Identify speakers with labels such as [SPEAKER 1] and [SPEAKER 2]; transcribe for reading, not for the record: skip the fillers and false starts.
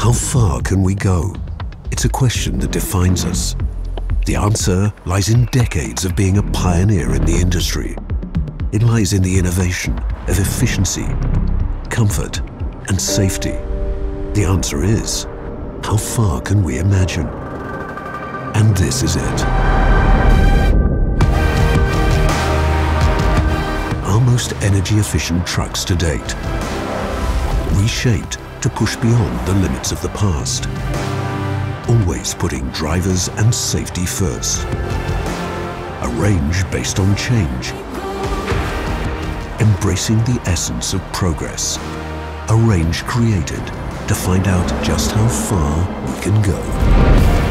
[SPEAKER 1] How far can we go? It's a question that defines us. The answer lies in decades of being a pioneer in the industry. It lies in the innovation of efficiency, comfort, and safety. The answer is, how far can we imagine? And this is it. Our most energy-efficient trucks to date, reshaped to push beyond the limits of the past, always putting drivers and safety first. A range based on change, embracing the essence of progress. A range created to find out just how far we can go.